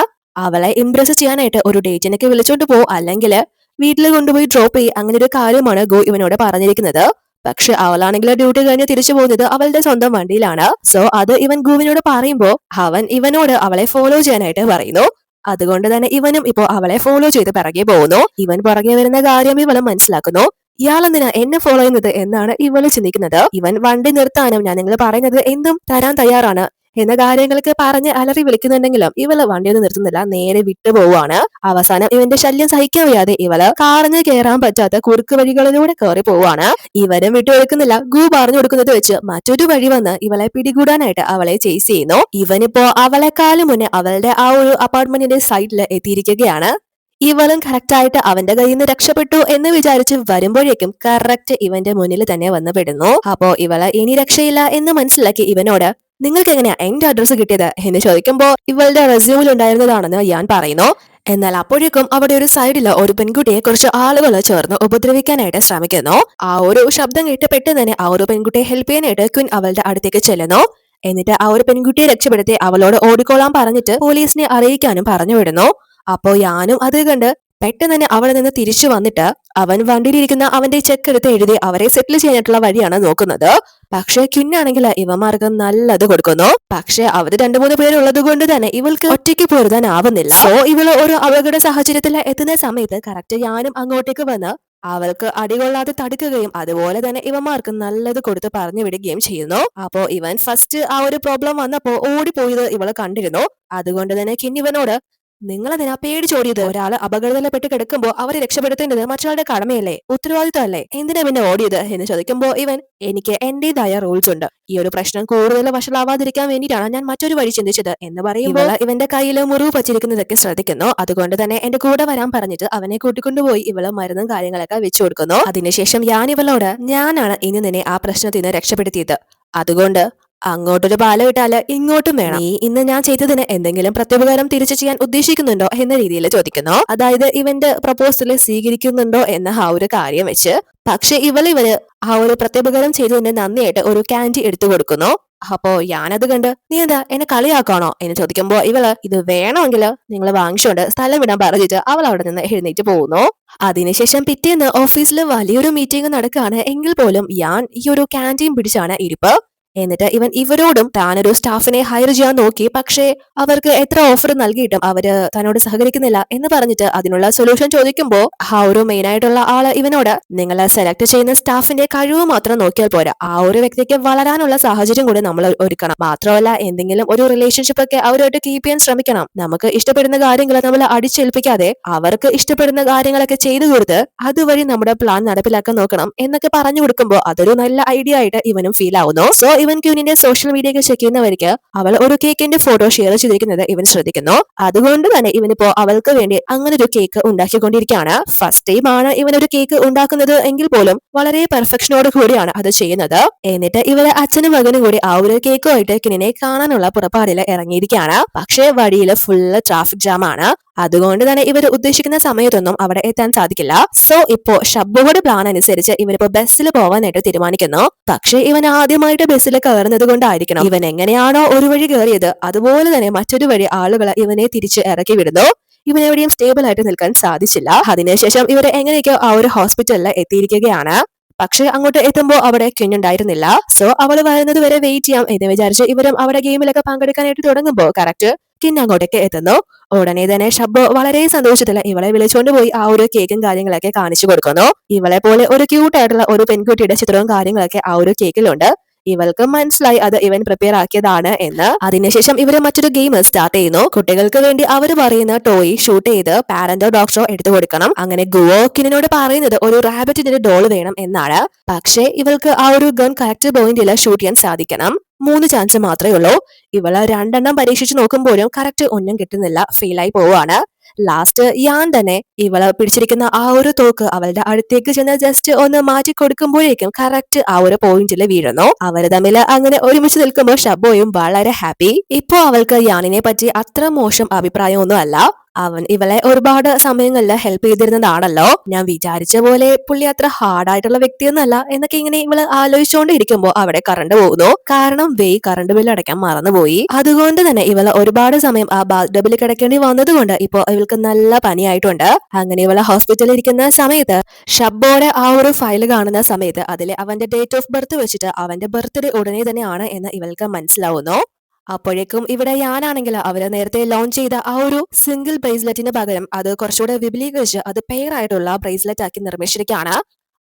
അവളെ ഇംപ്രസ് ചെയ്യാനായിട്ട് ഒരു ഡേറ്റിനൊക്കെ വിളിച്ചോണ്ട് പോ, അല്ലെങ്കിൽ വീട്ടിൽ കൊണ്ടുപോയി ഡ്രോപ്പ് ചെയ്യും, അങ്ങനെ ഒരു കാര്യമാണ് ഗോ ഇവനോട് പറഞ്ഞിരിക്കുന്നത്. പക്ഷെ അവളാണെങ്കിൽ ഡ്യൂട്ടി കഴിഞ്ഞ് തിരിച്ചു പോകുന്നത് അവളുടെ സ്വന്തം വണ്ടിയിലാണ്. സോ അത് ഇവൻ ഗുവിനോട് പറയുമ്പോ അവൻ ഇവനോട് അവളെ ഫോളോ ചെയ്യാനായിട്ട് പറയുന്നു. അതുകൊണ്ട് തന്നെ ഇവനും ഇപ്പോ അവളെ ഫോളോ ചെയ്ത് പിറകെ പോകുന്നു. ഇവൻ പുറകെ വരുന്ന കാര്യം ഇവളും മനസ്സിലാക്കുന്നു. ഇയാളെന്തിനാ എന്നെ ഫോളോ ചെയ്യുന്നത് എന്നാണ് ഇവള് ചിന്തിക്കുന്നത്. ഇവൻ വണ്ടി നിർത്താനും ഞാൻ നിങ്ങൾ പറയുന്നത് എന്തും തരാൻ തയ്യാറാണ് എന്ന കാര്യങ്ങൾക്ക് പറഞ്ഞ് അലറി വിളിക്കുന്നുണ്ടെങ്കിലും ഇവള് വണ്ടിയൊന്നും നിർത്തുന്നില്ല, നേരെ വിട്ടുപോവാണ്. അവസാനം ഇവന്റെ ശല്യം സഹിക്കാൻ വയ്യാതെ ഇവള് കാറിന് കയറാൻ പറ്റാത്ത കുറുക്ക് വഴികളിലൂടെ കയറി പോവാണ്. ഇവരും വിട്ടുകൊടുക്കുന്നില്ല. ഗു പറഞ്ഞു കൊടുക്കുന്നത് വെച്ച് മറ്റൊരു വഴി വന്ന് ഇവളെ പിടികൂടാനായിട്ട് അവളെ ചേസ് ചെയ്യുന്നു. ഇവനിപ്പോ അവളെക്കാളും മുന്നേ അവളുടെ ആ ഒരു അപ്പാർട്ട്മെന്റിന്റെ സൈഡിൽ എത്തിയിരിക്കുകയാണ്. ഇവളും കറക്റ്റായിട്ട് അവന്റെ കയ്യിൽ നിന്ന് രക്ഷപ്പെട്ടു എന്ന് വിചാരിച്ച് വരുമ്പോഴേക്കും കറക്റ്റ് ഇവന്റെ മുന്നിൽ തന്നെ വന്ന് പെടുന്നു. അപ്പോ ഇവള് ഇനി രക്ഷയില്ല എന്ന് മനസ്സിലാക്കി ഇവനോട് നിങ്ങൾക്ക് എങ്ങനെയാ എന്റെ അഡ്രസ്സ് കിട്ടിയത് എന്ന് ചോദിക്കുമ്പോ ഇവളുടെ റെസ്യൂമിൽ ഉണ്ടായിരുന്നതാണെന്ന് ഞാൻ പറയുന്നു. എന്നാൽ അപ്പോഴേക്കും അവിടെ ഒരു സൈഡില് ഒരു പെൺകുട്ടിയെ കുറച്ച് ആളുകൾ ചേർന്ന് ഉപദ്രവിക്കാനായിട്ട് ശ്രമിക്കുന്നു. ആ ഒരു ശബ്ദം കേട്ട് പെട്ടെന്ന് തന്നെ ആ ഒരു പെൺകുട്ടിയെ ഹെൽപ്പ് ചെയ്യാനായിട്ട് ക്വിൻ അവളുടെ അടുത്തേക്ക് ചെല്ലുന്നു. എന്നിട്ട് ആ ഒരു പെൺകുട്ടിയെ രക്ഷപ്പെടുത്തി അവളോട് ഓടിക്കോളാൻ പറഞ്ഞിട്ട് പോലീസിനെ അറിയിക്കാനും പറഞ്ഞു വിടുന്നു. അപ്പോ ഞാനും അത് കണ്ട് പെട്ടെന്ന് തന്നെ അവിടെ നിന്ന് തിരിച്ചു വന്നിട്ട് അവൻ വണ്ടിയിലിരിക്കുന്ന അവന്റെ ചെക്ക് എടുത്ത് എഴുതി അവരെ സെറ്റിൽ ചെയ്യാനായിട്ടുള്ള വഴിയാണ് നോക്കുന്നത്. പക്ഷെ ക്വിന്നാണെങ്കിൽ ഇവന്മാർക്ക് നല്ലത് കൊടുക്കുന്നു. പക്ഷെ അവര് 2-3 പേരുള്ളത് കൊണ്ട് തന്നെ ഇവൾക്ക് ഒറ്റയ്ക്ക് പൊരുതാനാവുന്നില്ല. സോ ഇവള് ഒരു അപകട സാഹചര്യത്തിൽ എത്തുന്ന സമയത്ത് കറക്റ്റ് ഞാനും അങ്ങോട്ടേക്ക് വന്ന് അവൾക്ക് അടികൊള്ളാതെ തടുക്കുകയും അതുപോലെ തന്നെ ഇവന്മാർക്ക് നല്ലത് കൊടുത്ത് പറഞ്ഞു വിടുകയും ചെയ്യുന്നു. അപ്പോ ഇവൻ ഫസ്റ്റ് ആ ഒരു പ്രോബ്ലം വന്നപ്പോ ഓടിപ്പോയത് ഇവള് കണ്ടിരുന്നു. അതുകൊണ്ട് തന്നെ കിന്നിവനോട് നിങ്ങളെന്തിനാ പേടിച്ചോടിയത്? ഒരാള് അപകടത്തിൽപ്പെട്ട് കിടക്കുമ്പോ അവരെ രക്ഷപ്പെടുത്തേണ്ടത് മറ്റൊരാളുടെ കടമയല്ലേ, ഉത്തരവാദിത്തമല്ലേ, എന്തിനാ പിന്നെ ഓടിയത് എന്ന് ചോദിക്കുമ്പോ ഇവൻ എനിക്ക് എന്റേതായ റൂൾസ് ഉണ്ട്, ഈ ഒരു പ്രശ്നം കൂടുതൽ വഷളാവാതിരിക്കാൻ വേണ്ടിയിട്ടാണ് ഞാൻ മറ്റൊരു വഴി ചിന്തിച്ചത് എന്ന് പറയുമ്പോൾ ഇവന്റെ കയ്യിൽ മുറിവ് പറ്റിയിരിക്കുന്നതൊക്കെ ശ്രദ്ധിക്കുന്നു. അതുകൊണ്ട് തന്നെ എന്റെ കൂടെ വരാൻ പറഞ്ഞിട്ട് അവനെ കൂട്ടിക്കൊണ്ടുപോയി ഇവള് മരുന്നും കാര്യങ്ങളൊക്കെ വെച്ചു കൊടുക്കുന്നു. അതിനുശേഷം ഞാൻ ഇവളോട് ഞാനാണ് ഇനി നിന്നെ ആ പ്രശ്നത്തിൽ നിന്ന് രക്ഷപ്പെടുത്തിയത്, അതുകൊണ്ട് അങ്ങോട്ടൊരു പാല വിട്ടാല് ഇങ്ങോട്ടും വേണം, നീ ഇന്ന് ഞാൻ ചെയ്തതിന് എന്തെങ്കിലും പ്രത്യുപകാരം തിരിച്ചു ചെയ്യാൻ ഉദ്ദേശിക്കുന്നുണ്ടോ എന്ന രീതിയിൽ ചോദിക്കുന്നു. അതായത് ഇവന്റെ പ്രപ്പോസല് സ്വീകരിക്കുന്നുണ്ടോ എന്ന ആ ഒരു കാര്യം വെച്ച്. പക്ഷെ ഇവന് ആ ഒരു പ്രത്യുപകാരം ചെയ്തതിന് നന്ദിയായിട്ട് ഒരു ക്യാൻഡി എടുത്തു കൊടുക്കുന്നു. അപ്പോ ഞാനത് കണ്ട് നീ എന്താ എന്നെ കളിയാക്കാണോ എന്ന് ചോദിക്കുമ്പോ ഇവള് ഇത് വേണമെങ്കിൽ നിങ്ങൾ വാങ്ങിച്ചോണ്ട് സ്ഥലം വിടാൻ പറഞ്ഞിട്ട് അവൾ അവിടെ നിന്ന് എഴുന്നേറ്റ് പോകുന്നു. അതിനുശേഷം പിറ്റേന്ന് ഓഫീസിൽ വലിയൊരു മീറ്റിംഗ് നടക്കുകയാണ്. എങ്കിൽ പോലും ഞാൻ ഈ ഒരു ക്യാൻറ്റീൻ പിടിച്ചാണ് ഇരിപ്പ്. എന്നിട്ട് ഇവൻ ഇവരോടും താനൊരു സ്റ്റാഫിനെ ഹയർ ചെയ്യാൻ നോക്കി, പക്ഷേ അവർക്ക് എത്ര ഓഫർ നൽകിയിട്ടും അവര് തന്നോട് സഹകരിക്കുന്നില്ല എന്ന് പറഞ്ഞിട്ട് അതിനുള്ള സൊല്യൂഷൻ ചോദിക്കുമ്പോ ആ ഒരു മെയിൻ ആയിട്ടുള്ള ആള് ഇവനോട് നിങ്ങൾ സെലക്ട് ചെയ്യുന്ന സ്റ്റാഫിന്റെ കഴിവ് മാത്രം നോക്കിയാൽ പോരാ, ആ ഒരു വ്യക്തിക്ക് വളരാനുള്ള സാഹചര്യം കൂടി നമ്മൾ ഒരുക്കണം. മാത്രമല്ല എന്തെങ്കിലും ഒരു റിലേഷൻഷിപ്പ് ഒക്കെ അവരുമായിട്ട് കീപ്പ് ചെയ്യാൻ ശ്രമിക്കണം. നമുക്ക് ഇഷ്ടപ്പെടുന്ന കാര്യങ്ങൾ നമ്മൾ അടിച്ചേൽപ്പിക്കാതെ അവർക്ക് ഇഷ്ടപ്പെടുന്ന കാര്യങ്ങളൊക്കെ ചെയ്തു കൊടുത്ത് അതുവഴി നമ്മുടെ പ്ലാൻ നടപ്പിലാക്കാൻ നോക്കണം എന്നൊക്കെ പറഞ്ഞു കൊടുക്കുമ്പോ അതൊരു നല്ല ഐഡിയ ആയിട്ട് ഇവനും ഫീൽ ആവുന്നു. സോ ഇവൻ ക്യൂനിന്റെ സോഷ്യൽ മീഡിയ ഒക്കെ ചെക്ക് ചെയ്യുന്നവർക്ക് അവൾ ഒരു കേക്കിന്റെ ഫോട്ടോ ഷെയർ ചെയ്തിരിക്കുന്നത് ഇവൻ ശ്രദ്ധിക്കുന്നു. അതുകൊണ്ട് തന്നെ ഇവനിപ്പോ അവൾക്ക് വേണ്ടി അങ്ങനെ ഒരു കേക്ക് ഉണ്ടാക്കിക്കൊണ്ടിരിക്കുകയാണ്. ഫസ്റ്റ് ടൈം ആണ് ഇവൻ ഒരു കേക്ക് ഉണ്ടാക്കുന്നത് എങ്കിൽ പോലും വളരെ പെർഫെക്ഷനോട് കൂടിയാണ് അത് ചെയ്യുന്നത്. എന്നിട്ട് ഇവരെ അച്ഛനും മകനും കൂടി ആ ഒരു കേക്കുമായിട്ട് കിനിനെ കാണാനുള്ള പുറപ്പാടിൽ ഇറങ്ങിയിരിക്കുകയാണ്. പക്ഷേ വഴിയിൽ ഫുള്ള് ട്രാഫിക് ജാം ആണ്. അതുകൊണ്ട് തന്നെ ഇവർ ഉദ്ദേശിക്കുന്ന സമയത്തൊന്നും അവിടെ എത്താൻ സാധിക്കില്ല. സോ ഇപ്പോ ഷബ്ബുയുടെ പ്ലാൻ അനുസരിച്ച് ഇവരിപ്പോ ബസ്സിൽ പോവാനായിട്ട് തീരുമാനിക്കുന്നു. പക്ഷെ ഇവൻ ആദ്യമായിട്ട് ബസ്സിൽ കയറുന്നത് കൊണ്ടായിരിക്കണം ഇവൻ എങ്ങനെയാണോ ഒരു വഴി കയറിയത് അതുപോലെ തന്നെ മറ്റൊരു വഴി ആളുകളെ ഇവനെ തിരിച്ച് ഇറക്കി വിടുന്നു. ഇവനെവിടെയും സ്റ്റേബിൾ ആയിട്ട് നിൽക്കാൻ സാധിച്ചില്ല. അതിനുശേഷം ഇവരെ എങ്ങനെയൊക്കെയോ ആ ഒരു ഹോസ്പിറ്റലിൽ എത്തിയിരിക്കുകയാണ്. പക്ഷെ അങ്ങോട്ട് എത്തുമ്പോൾ അവിടെ കുഞ്ഞുണ്ടായിരുന്നില്ല. സോ അവള് വരുന്നത് വരെ വെയിറ്റ് ചെയ്യാം എന്ന് വിചാരിച്ച് ഇവരും അവിടെ ഗെയിമിലൊക്കെ പങ്കെടുക്കാനായിട്ട് തുടങ്ങുമ്പോൾ കറക്റ്റ് കിൻ അങ്ങോട്ടേക്ക് എത്തുന്നു. ഉടനെ തന്നെ ഷബ്ബു വളരെ സന്തോഷത്തില് ഇവളെ വിളിച്ചുകൊണ്ട് പോയി ആ ഒരു കേക്കും കാര്യങ്ങളൊക്കെ കാണിച്ചു കൊടുക്കുന്നു. ഇവളെ പോലെ ഒരു ക്യൂട്ട് ആയിട്ടുള്ള ഒരു പെൺകുട്ടിയുടെ ചിത്രവും കാര്യങ്ങളൊക്കെ ആ ഒരു കേക്കിലുണ്ട്. ഇവൾക്ക് മനസ്സിലായി അത് ഇവൻ പ്രിപ്പയർ ആക്കിയതാണ് എന്ന്. അതിനുശേഷം ഇവര് മറ്റൊരു ഗെയിം സ്റ്റാർട്ട് ചെയ്യുന്നു. കുട്ടികൾക്ക് വേണ്ടി അവർ പറയുന്ന ടോയ് ഷൂട്ട് ചെയ്ത് പാരന്റോ ഡോക്ടറോ എടുത്തു കൊടുക്കണം. അങ്ങനെ ഗുവോ കിനിനോട് പറയുന്നത് ഒരു റാബിറ്റിന്റെ ഡോൾ വേണം എന്നാണ്. പക്ഷേ ഇവൾക്ക് ആ ഒരു ഗൺ കറക്റ്റ് പോയിന്റിൽ ഷൂട്ട് ചെയ്യാൻ സാധിക്കണം. 3 ചാൻസ് മാത്രമേ ഉള്ളൂ. ഇവള് 2 പരീക്ഷിച്ച് നോക്കുമ്പോഴും കറക്റ്റ് ഒന്നും കിട്ടുന്നില്ല, ഫെയിലായി പോവാണ്. ലാസ്റ്റ് ഞാൻ തന്നെ ഇവള് പിടിച്ചിരിക്കുന്ന ആ ഒരു തോക്ക് അവളുടെ അടുത്തേക്ക് ചെന്ന് ജസ്റ്റ് ഒന്ന് മാറ്റി കൊടുക്കുമ്പോഴേക്കും കറക്റ്റ് ആ ഒരു പോയിന്റിൽ വീഴുന്നു. അവര് തമ്മിൽ അങ്ങനെ ഒരുമിച്ച് നിൽക്കുമ്പോൾ ഷബ്ബോയും വളരെ ഹാപ്പി. ഇപ്പോ അവൾക്ക് യാനിനെ പറ്റി അത്ര മോശം അഭിപ്രായമൊന്നും അല്ല. അവൻ ഇവളെ ഒരുപാട് സമയങ്ങളിൽ ഹെൽപ്പ് ചെയ്തിരുന്നതാണല്ലോ. ഞാൻ വിചാരിച്ച പോലെ പുള്ളി അത്ര ഹാർഡായിട്ടുള്ള വ്യക്തിയൊന്നല്ല എന്നൊക്കെ ഇങ്ങനെ ഇവള് ആലോചിച്ചുകൊണ്ടിരിക്കുമ്പോ അവിടെ കറണ്ട് പോകുന്നു. കാരണം കറണ്ട് ബില്ല് അടയ്ക്കാൻ മറന്നുപോയി. അതുകൊണ്ട് തന്നെ ഇവള് ഒരുപാട് സമയം ആ ബാത്ടബിൽ കിടക്കേണ്ടി വന്നതുകൊണ്ട് ഇപ്പൊ ഇവൾക്ക് നല്ല പനിയായിട്ടുണ്ട്. അങ്ങനെ ഇവള് ഹോസ്പിറ്റലിൽ ഇരിക്കുന്ന സമയത്ത് ഷബ്ബോടെ ആ ഒരു ഫയൽ കാണുന്ന സമയത്ത് അതിലെ അവന്റെ ഡേറ്റ് ഓഫ് ബർത്ത് വെച്ചിട്ട് അവന്റെ ബർത്ത്ഡേ ഉടനെ തന്നെ ആണ് എന്ന് ഇവൾക്ക് മനസ്സിലാവുന്നു. അപ്പോഴേക്കും ഇവിടെ ഞാനാണെങ്കിൽ അവര് നേരത്തെ ലോഞ്ച് ചെയ്ത ആ ഒരു സിംഗിൾ ബ്രേസ്ലെറ്റിന് പകരം അത് കുറച്ചുകൂടെ വിപുലീകരിച്ച് അത് പെയർ ആയിട്ടുള്ള ബ്രേസ്ലെറ്റ് ആക്കി നിർമ്മിച്ചിരിക്കുകയാണ്.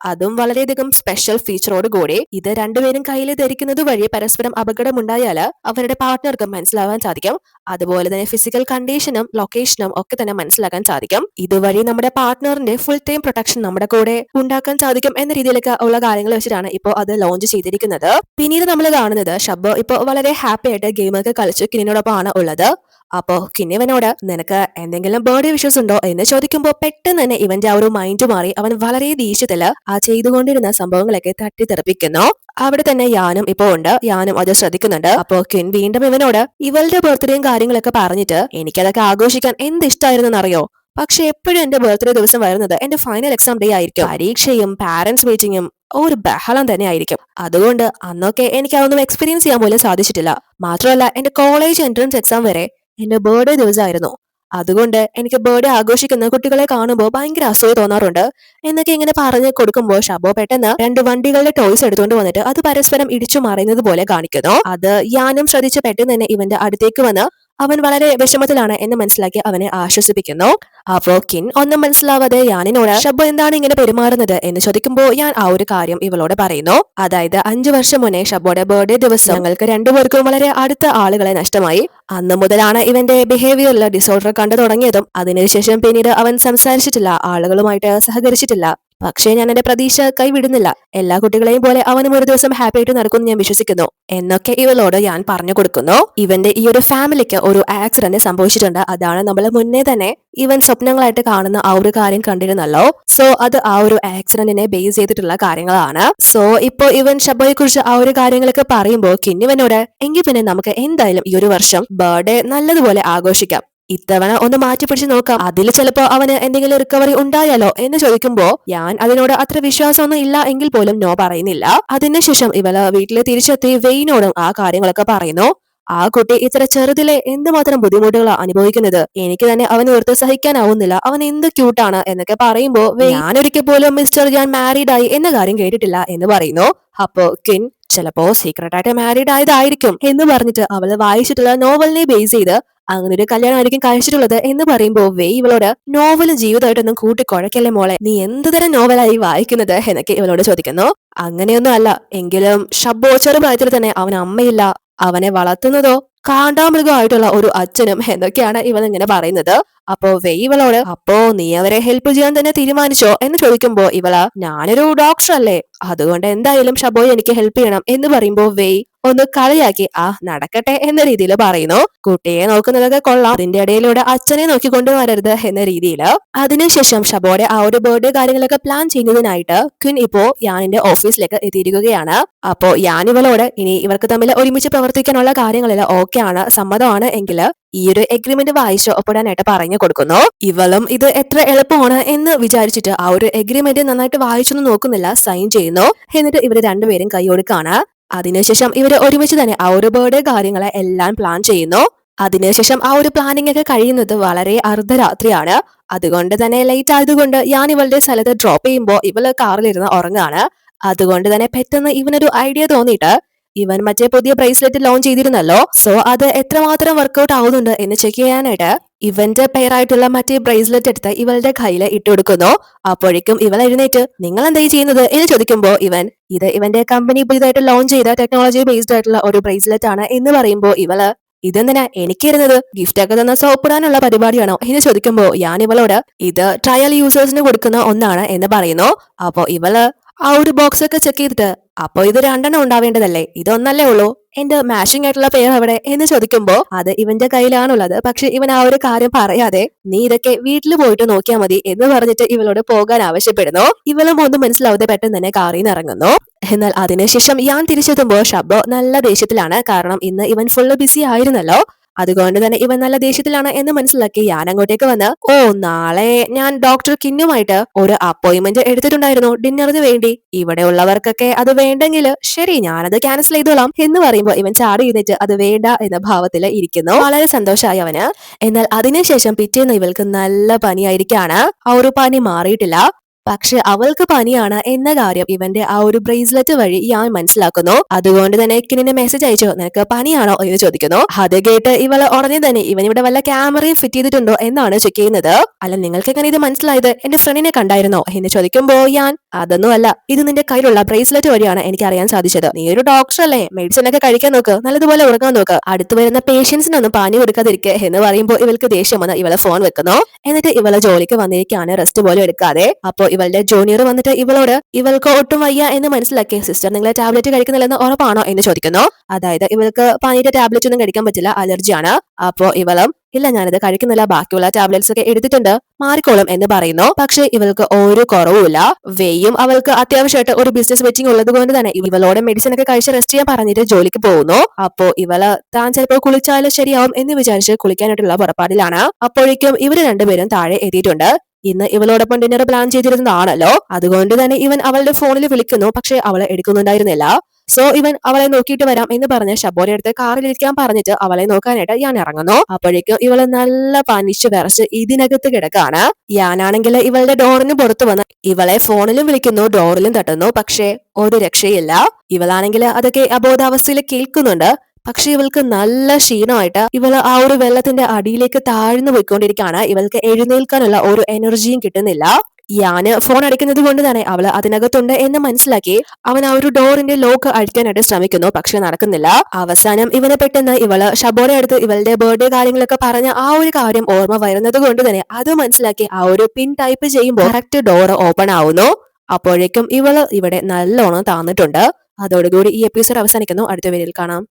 അതും വളരെയധികം സ്പെഷ്യൽ ഫീച്ചറോട് കൂടി. ഇത് രണ്ടുപേരും കയ്യിൽ ധരിക്കുന്നത് വഴി പരസ്പരം അപകടമുണ്ടായാൽ അവരുടെ പാർട്ട്ണർക്ക് മനസ്സിലാവാൻ സാധിക്കും. അതുപോലെ തന്നെ ഫിസിക്കൽ കണ്ടീഷനും ലൊക്കേഷനും ഒക്കെ തന്നെ മനസ്സിലാക്കാൻ സാധിക്കും. ഇതുവഴി നമ്മുടെ പാർട്ട്ണറിന്റെ ഫുൾ ടൈം പ്രൊട്ടക്ഷൻ നമ്മുടെ കൂടെ ഉണ്ടാക്കാൻ സാധിക്കും എന്ന രീതിയിലൊക്കെ ഉള്ള കാര്യങ്ങൾ വെച്ചിട്ടാണ് ഇപ്പോൾ അത് ലോഞ്ച് ചെയ്തിരിക്കുന്നത്. പിന്നീട് നമ്മൾ കാണുന്നത് ഷബ്ബോ ഇപ്പോൾ വളരെ ഹാപ്പി ആയിട്ട് ഗെയിമൊക്കെ കളിച്ച് കിനിനോടൊപ്പമാണ് ഉള്ളത്. അപ്പോ കിന്നിവനോട് നിനക്ക് എന്തെങ്കിലും ബർത്ത്ഡേ വിഷസ് ഉണ്ടോ എന്ന് ചോദിക്കുമ്പോൾ പെട്ടെന്ന് തന്നെ ഇവന്റെ ആ ഒരു മൈൻഡ് മാറി അവൻ വളരെ ദേഷ്യത്തില് ആ ചെയ്തുകൊണ്ടിരുന്ന സംഭവങ്ങളൊക്കെ തട്ടിത്തെറിപ്പിക്കുന്നു. അവിടെ തന്നെ യാനും ഇപ്പോ ഉണ്ട്. യാനും അത് ശ്രദ്ധിക്കുന്നുണ്ട്. അപ്പോ കിൻ വീണ്ടും ഇവനോട് ഇവളുടെ ബർത്ത്ഡേയും കാര്യങ്ങളൊക്കെ പറഞ്ഞിട്ട് എനിക്കതൊക്കെ ആഘോഷിക്കാൻ എന്ത് ഇഷ്ടമായിരുന്നെന്ന് അറിയോ, പക്ഷെ എപ്പോഴും എന്റെ ബർത്ത്ഡേ ദിവസം വരുന്നത് എന്റെ ഫൈനൽ എക്സാം ഡേ ആയിരിക്കും. പരീക്ഷയും പാരന്റ്സ് മീറ്റിംഗും ഒരു ബഹളം തന്നെ ആയിരിക്കും. അതുകൊണ്ട് അന്നൊക്കെ എനിക്ക് അതൊന്നും എക്സ്പീരിയൻസ് ചെയ്യാൻ പോലും സാധിച്ചിട്ടില്ല. മാത്രമല്ല എന്റെ കോളേജ് എൻട്രൻസ് എക്സാം വരെ എന്റെ ബർത്ത്ഡേ ദിവസമായിരുന്നു. അതുകൊണ്ട് എനിക്ക് ബർത്ത്ഡേ ആഘോഷിക്കുന്ന കുട്ടികളെ കാണുമ്പോൾ ഭയങ്കര അസൂയ തോന്നാറുണ്ട് എന്നൊക്കെ ഇങ്ങനെ പറഞ്ഞു കൊടുക്കുമ്പോൾ ഷബോ പെട്ടെന്ന് 2 വണ്ടികളുടെ ടോയ്സ് എടുത്തുകൊണ്ട് വന്നിട്ട് അത് പരസ്പരം ഇടിച്ചു മറിയുന്നത് പോലെ കാണിക്കുന്നു. അത് യാനും ശ്രദ്ധിച്ച് പെട്ടെന്ന് തന്നെ ഇവന്റെ അടുത്തേക്ക് വന്ന് അവൻ വളരെ വിഷമത്തിലാണ് എന്ന് മനസ്സിലാക്കി അവനെ ആശ്വസിപ്പിക്കുന്നു. അപ്പോ കിൻ ഒന്നും മനസ്സിലാവാതെ യാനിനോട് ഷബ്ബോ എന്താണ് ഇങ്ങനെ പെരുമാറുന്നത് എന്ന് ചോദിക്കുമ്പോൾ ഞാൻ ആ ഒരു കാര്യം ഇവളോട് പറയുന്നു. അതായത് 5 വർഷം മുന്നേ ഷബ്ബോയുടെ ബർത്ത്ഡേ ദിവസം ഞങ്ങൾക്ക് രണ്ടുപേർക്കും വളരെ അടുത്ത ആളുകളെ നഷ്ടമായി. അന്ന് മുതലാണ് ഇവന്റെ ബിഹേവിയറിൽ ഡിസോർഡർ കണ്ടു തുടങ്ങിയതും അതിനുശേഷം പിന്നീട് അവൻ സംസാരിച്ചിട്ടില്ല, ആളുകളുമായിട്ട് സഹകരിച്ചിട്ടില്ല. പക്ഷേ ഞാൻ എന്റെ പ്രതീക്ഷ കൈവിടുന്നില്ല. എല്ലാ കുട്ടികളെയും പോലെ അവനും ഒരു ദിവസം ഹാപ്പി ആയിട്ട് നടക്കുമെന്ന് ഞാൻ വിശ്വസിക്കുന്നു എന്നൊക്കെ ഇവളോട് ഞാൻ പറഞ്ഞു കൊടുക്കുന്നു. ഇവന്റെ ഈ ഒരു ഫാമിലിക്ക് ഒരു ആക്സിഡന്റ് സംഭവിച്ചിട്ടുണ്ട്. അതാണ് നമ്മൾ മുന്നേ തന്നെ ഇവൻ സ്വപ്നങ്ങളായിട്ട് കാണുന്ന ആ ഒരു കാര്യം കണ്ടിരുന്നല്ലോ. സോ അത് ആ ഒരു ആക്സിഡന്റിനെ ബേസ് ചെയ്തിട്ടുള്ള കാര്യങ്ങളാണ്. സോ ഇപ്പോ ഇവൻ ഷബ്ബോയെ കുറിച്ച് ആ ഒരു കാര്യങ്ങളൊക്കെ പറയുമ്പോൾ കിന്നിവനോട് എങ്കിൽ പിന്നെ നമുക്ക് എന്തായാലും ഈ ഒരു വർഷം ബർത്ത്ഡേ നല്ലതുപോലെ ആഘോഷിക്കാം, ഇത്തവണ ഒന്ന് മാറ്റി പിടിച്ച് നോക്കാം, അതിൽ ചിലപ്പോ അവന് എന്തെങ്കിലും റിക്കവറി ഉണ്ടായാലോ എന്ന് ചോദിക്കുമ്പോ ഞാൻ അതിനോട് അത്ര വിശ്വാസമൊന്നും ഇല്ല എങ്കിൽ പോലും നോ പറയുന്നില്ല. അതിനുശേഷം ഇവള് വീട്ടിൽ തിരിച്ചെത്തി വെയിനോടും ആ കാര്യങ്ങളൊക്കെ പറയുന്നു. ആ കുട്ടി ഇത്ര ചെറുതിലെ എന്തുമാത്രം ബുദ്ധിമുട്ടുകളാണ് അനുഭവിക്കുന്നത്, എനിക്ക് തന്നെ അവന് ഓർത്ത് സഹിക്കാനാവുന്നില്ല, അവൻ എന്ത് ക്യൂട്ടാണ് എന്നൊക്കെ പറയുമ്പോ ഞാനൊരിക്കൽ പോലും മിസ്റ്റർ ഞാൻ മാരീഡ് ആയി എന്ന കാര്യം കേട്ടിട്ടില്ല എന്ന് പറയുന്നു. അപ്പോ കിൻ ചിലപ്പോ സീക്രട്ട് ആയിട്ട് മാരീഡ് ആയതായിരിക്കും എന്ന് പറഞ്ഞിട്ട് അവള് വായിച്ചിട്ടുള്ള നോവലിനെ ബേസ് ചെയ്ത് അങ്ങനെ ഒരു കല്യാണമായിരിക്കും കഴിച്ചിട്ടുള്ളത് എന്ന് പറയുമ്പോ ഇവളോട് നോവലും ജീവിതമായിട്ടൊന്നും കൂട്ടിക്കുഴക്കല്ലേ മോളെ, നീ എന്ത് തരം നോവലായി വായിക്കുന്നത് എന്നൊക്കെ ഇവളോട് ചോദിക്കുന്നു. അങ്ങനെയൊന്നും അല്ല, എങ്കിലും ഷബ്ബോ ചെറുപ്രായത്തിൽ തന്നെ അവൻ അമ്മയില്ല, അവനെ വളർത്തുന്നതോ കാണ്ടാമൃഗമായിട്ടുള്ള ഒരു അച്ഛനും എന്നൊക്കെയാണ് ഇവൾ ഇങ്ങനെ പറയുന്നത്. അപ്പോ ഇവളോട് അപ്പോ നീ അവരെ ഹെൽപ്പ് ചെയ്യാൻ തന്നെ തീരുമാനിച്ചോ എന്ന് ചോദിക്കുമ്പോ ഇവള് ഞാനൊരു ഡോക്ടർ അല്ലേ, അതുകൊണ്ട് എന്തായാലും ഷബോയെ എനിക്ക് ഹെൽപ്പ് ചെയ്യണം എന്ന് പറയുമ്പോ ഒന്ന് കളിയാക്കി നടക്കട്ടെ എന്ന രീതിയിൽ പറയുന്നു. കുട്ടിയെ നോക്കുന്നതൊക്കെ കൊള്ളാം, അതിന്റെ ഇടയിലൂടെ അച്ഛനെ നോക്കിക്കൊണ്ടു വരരുത് എന്ന രീതിയിൽ. അതിനുശേഷം ഷബോയുടെ ആ ഒരു ബർത്ത്ഡേ കാര്യങ്ങളൊക്കെ പ്ലാൻ ചെയ്യുന്നതിനായിട്ട് ക്വിൻ ഇപ്പോ യാനിന്റെ ഓഫീസിലേക്ക് എത്തിയിരിക്കുകയാണ്. അപ്പോ യാൻ ഇവളോട് ഇനി ഇവർക്ക് തമ്മിൽ ഒരുമിച്ച് പ്രവർത്തിക്കാനുള്ള കാര്യങ്ങളിൽ ഓക്കെ ആണ്, സമ്മതമാണ് എങ്കിൽ ഈ ഒരു എഗ്രിമെന്റ് വായിച്ച് ഒപ്പിടാനായിട്ട് പറഞ്ഞു കൊടുക്കുന്നു. ഇവളും ഇത് എത്ര എളുപ്പമാണ് എന്ന് വിചാരിച്ചിട്ട് ആ ഒരു എഗ്രിമെന്റ് നന്നായിട്ട് വായിച്ചൊന്നും നോക്കുന്നില്ല, സൈൻ ചെയ്യുന്നു. എന്നിട്ട് ഇവര് രണ്ടുപേരും കൈയൊടുക്കാണ്. അതിനുശേഷം ഇവര് ഒരുമിച്ച് തന്നെ ആ ഒരു ബർത്ത്ഡേ കാര്യങ്ങളെ എല്ലാം പ്ലാൻ ചെയ്യുന്നു. അതിനുശേഷം ആ ഒരു പ്ലാനിംഗ് ഒക്കെ കഴിയുന്നത് വളരെ അർദ്ധരാത്രിയാണ്. അതുകൊണ്ട് തന്നെ ലേറ്റ് ആയതുകൊണ്ട് ഞാൻ ഇവളുടെ സ്ഥലത്ത് ഡ്രോപ്പ് ചെയ്യുമ്പോൾ ഇവള് കാറിലിരുന്ന് ഉറങ്ങാണ്. അതുകൊണ്ട് തന്നെ പെട്ടെന്ന് ഇവനൊരു ഐഡിയ തോന്നിയിട്ട് ഇവൻ മറ്റേ പുതിയ ബ്രേസ്ലെറ്റ് ലോഞ്ച് ചെയ്തിരുന്നല്ലോ, സോ അത് എത്രമാത്രം വർക്ക്ഔട്ട് ആവുന്നുണ്ട് എന്ന് ചെക്ക് ചെയ്യാനായിട്ട് ഇവന്റെ പേരായിട്ടുള്ള മറ്റേ ബ്രേസ്ലെറ്റ് എടുത്ത് ഇവളുടെ കയ്യിൽ ഇട്ടുകൊടുക്കുന്നു. അപ്പോഴേക്കും ഇവൾ എഴുന്നേറ്റ് നിങ്ങൾ എന്താ ചെയ്യുന്നത് എന്ന് ചോദിക്കുമ്പോ ഇത് ഇവന്റെ കമ്പനി പുതിയതായിട്ട് ലോഞ്ച് ചെയ്ത ടെക്നോളജി ബേസ്ഡ് ആയിട്ടുള്ള ഒരു ബ്രേസ്ലെറ്റ് ആണ് എന്ന് പറയുമ്പോ ഇവള് ഇതെന്തിനാ എനിക്കിരുന്നത്, ഗിഫ്റ്റ് ഒക്കെ തന്ന സോപ്പിടാനുള്ള പരിപാടിയാണോ എന്ന് ചോദിക്കുമ്പോ ഞാൻ ഇവളോട് ഇത് ട്രയൽ യൂസേഴ്സിന് കൊടുക്കുന്ന ഒന്നാണ് എന്ന് പറയുന്നു. അപ്പോ ഇവള് ആ ഒരു ബോക്സ് ഒക്കെ ചെക്ക് ചെയ്തിട്ട് അപ്പൊ ഇത് 2 ഉണ്ടാവേണ്ടതല്ലേ, ഇതൊന്നല്ലേ ഉള്ളൂ, എന്റെ മാച്ചിങ് ആയിട്ടുള്ള പേര് എവിടെ എന്ന് ചോദിക്കുമ്പോ അത് ഇവന്റെ കയ്യിലാണുള്ളത്. പക്ഷെ ഇവൻ ആ ഒരു കാര്യം പറയാതെ നീ ഇതൊക്കെ വീട്ടിൽ പോയിട്ട് നോക്കിയാൽ മതി എന്ന് പറഞ്ഞിട്ട് ഇവളോട് പോകാൻ ആവശ്യപ്പെടുന്നു. ഇവളും ഒന്നും മനസ്സിലാവാതെ പെട്ടെന്ന് തന്നെ കാറിൽ നിന്ന് ഇറങ്ങുന്നു. എന്നാൽ അതിനുശേഷം ഞാൻ തിരിച്ചെത്തുമ്പോൾ ഷബ്ബോ നല്ല ദേഷ്യത്തിലാണ്. കാരണം ഇന്ന് ഇവൻ ഫുള്ള് ബിസി ആയിരുന്നല്ലോ, അതുകൊണ്ട് തന്നെ ഇവൻ നല്ല ദേഷ്യത്തിലാണ് എന്ന് മനസ്സിലാക്കി ഞാൻ അങ്ങോട്ടേക്ക് വന്ന് നാളെ ഞാൻ ഡോക്ടർ കിന്നുമായിട്ട് ഒരു അപ്പോയിന്റ്മെന്റ് എടുത്തിട്ടുണ്ടായിരുന്നു ഡിന്നറിന് വേണ്ടി, ഇവിടെ ഉള്ളവർക്കൊക്കെ അത് വേണ്ടെങ്കിൽ ശരി ഞാനത് ക്യാൻസൽ ചെയ്തോളാം എന്ന് പറയുമ്പോൾ ഇവൻ ചാടി എഴുന്നേറ്റ് അത് വേണ്ട എന്ന ഭാവത്തില് ഇരിക്കുന്നു. വളരെ സന്തോഷമായി അവന്. എന്നാൽ അതിനുശേഷം പിറ്റേന്ന് ഇവൾക്ക് നല്ല പനിയായിരിക്കാണ്. ആ ഒരു പനി മാറിയിട്ടില്ല, പക്ഷെ അവൾക്ക് പനിയാണ് എന്ന കാര്യം ഇവന്റെ ആ ഒരു ബ്രേസ്ലെറ്റ് വഴി ഞാൻ മനസ്സിലാക്കുന്നു. അതുകൊണ്ട് തന്നെ കിന്നിനെ മെസ്സേജ് അയച്ചോ നിനക്ക് പനിയാണോ എന്ന് ചോദിക്കുന്നു. അത് കേട്ട് ഇവള് ഉടനെ തന്നെ ഇവൻ ഇവിടെ വല്ല ക്യാമറയും ഫിറ്റ് ചെയ്തിട്ടുണ്ടോ എന്നാണ് ചെക്ക് ചെയ്യുന്നത്. അല്ല നിങ്ങൾക്ക് എങ്ങനെ ഇത് മനസ്സിലായത്, എന്റെ ഫ്രണ്ടിനെ കണ്ടായിരുന്നോ എന്ന് ചോദിക്കുമ്പോ ഞാൻ അതൊന്നും അല്ല, ഇത് നിന്റെ കയ്യിലുള്ള ബ്രേസ്ലെറ്റ് വഴിയാണ് എനിക്ക് അറിയാൻ സാധിച്ചത്, നീ ഒരു ഡോക്ടർ അല്ലേ, മെഡിസിൻ ഒക്കെ കഴിക്കാൻ നോക്ക്, നല്ലതുപോലെ ഉറങ്ങാൻ നോക്ക്, അടുത്ത് വരുന്ന പേഷ്യൻസിനൊന്നും പനി കൊടുക്കാതിരിക്കെ എന്ന് പറയുമ്പോൾ ഇവൾക്ക് ദേഷ്യം വന്ന് ഇവളെ ഫോൺ വെക്കുന്നു. എന്നിട്ട് ഇവളെ ജോലിക്ക് വന്നിരിക്കാണ്, റെസ്റ്റ് പോലും എടുക്കാതെ. അപ്പോ ഇവളുടെ ജൂനിയർ വന്നിട്ട് ഇവളോട് ഇവൾക്ക് ഒട്ടും വയ്യ എന്ന് മനസ്സിലാക്കി സിസ്റ്റർ നിങ്ങളെ ടാബ്ലറ്റ് കഴിക്കുന്നില്ലെന്ന് ഉറപ്പാണോ എന്ന് ചോദിക്കുന്നു. അതായത് ഇവൾക്ക് പനിയുടെ ടാബ്ലറ്റ് ഒന്നും കഴിക്കാൻ പറ്റില്ല, അലർജിയാണ്. അപ്പോ ഇവളും ഇല്ല ഞാനിത് കഴിക്കുന്നില്ല, ബാക്കിയുള്ള ടാബ്ലറ്റ്സ് ഒക്കെ എടുത്തിട്ടുണ്ട്, മാറിക്കോളും എന്ന് പറയുന്നു. പക്ഷെ ഇവൾക്ക് ഒരു കുറവുമില്ല. വെയും അവൾക്ക് അത്യാവശ്യമായിട്ട് ഒരു ബിസിനസ് മീറ്റിംഗ് ഉള്ളത് കൊണ്ട് തന്നെ ഇവളോടെ മെഡിസിൻ ഒക്കെ കഴിച്ച് റെസ്റ്റ് ചെയ്യാൻ പറഞ്ഞിട്ട് ജോലിക്ക് പോകുന്നു. അപ്പോ ഇവള് താൻ ചിലപ്പോൾ കുളിച്ചാലും ശരിയാവും എന്ന് വിചാരിച്ച് കുളിക്കാനായിട്ടുള്ള പുറപ്പാടിലാണ്. അപ്പോഴേക്കും ഇവര് രണ്ടുപേരും താഴെ എത്തിയിട്ടുണ്ട്. ഇന്ന് ഇവളോടൊപ്പം ഡിന്നർ പ്ലാൻ ചെയ്തിരുന്നതാണല്ലോ, അതുകൊണ്ട് തന്നെ ഇവൻ അവളുടെ ഫോണിൽ വിളിക്കുന്നു, പക്ഷെ അവളെ എടുക്കുന്നുണ്ടായിരുന്നില്ല. സോ ഇവൻ അവളെ നോക്കിയിട്ട് വരാം എന്ന് പറഞ്ഞ് ഷബോയുടെ അടുത്ത് കാറിലിരിക്കാൻ പറഞ്ഞിട്ട് അവളെ നോക്കാനായിട്ട് ഞാൻ ഇറങ്ങുന്നു. അപ്പോഴേക്കും ഇവള് നല്ല പനിച്ച് വിറച്ച് ഇതിനകത്ത് കിടക്കാണ്. ഞാനാണെങ്കിൽ ഇവളുടെ ഡോറിന് പുറത്തു വന്ന് ഇവളെ ഫോണിലും വിളിക്കുന്നു, ഡോറിലും തട്ടുന്നു, പക്ഷെ ഒരു രക്ഷയില്ല. ഇവളാണെങ്കിൽ അതൊക്കെ അബോധാവസ്ഥയിൽ കേൾക്കുന്നുണ്ട്. പക്ഷെ ഇവൾക്ക് നല്ല ക്ഷീണമായിട്ട് ഇവള് ആ ഒരു വെള്ളത്തിന്റെ അടിയിലേക്ക് താഴ്ന്നു പോയിക്കൊണ്ടിരിക്കുകയാണ്. ഇവൾക്ക് എഴുന്നേൽക്കാനുള്ള ഒരു എനർജിയും കിട്ടുന്നില്ല. യാന് ഫോൺ അടിക്കുന്നത് കൊണ്ട് തന്നെ അവള് അതിനകത്തുണ്ട് എന്ന് മനസ്സിലാക്കി അവൻ ആ ഒരു ഡോറിന്റെ ലോക്ക് അഴിക്കാനായിട്ട് ശ്രമിക്കുന്നു. പക്ഷെ നടക്കുന്നില്ല. അവസാനം ഇവനെ പെട്ടെന്ന് ഇവള് ഷബോടെ അടുത്ത് ഇവളുടെ ബർത്ത്ഡേ കാര്യങ്ങളൊക്കെ പറഞ്ഞ ആ ഒരു കാര്യം ഓർമ്മ വരുന്നത് കൊണ്ട് തന്നെ അത് മനസ്സിലാക്കി ആ ഒരു പിൻ ടൈപ്പ് ചെയ്യുമ്പോൾ കറക്റ്റ് ഡോർ ഓപ്പൺ ആവുന്നു. അപ്പോഴേക്കും ഇവള് ഇവിടെ നല്ലോണം താന്നിട്ടുണ്ട്. അതോടുകൂടി ഈ എപ്പിസോഡ് അവസാനിക്കുന്നു. അടുത്ത വീഡിയോയിൽ കാണാം.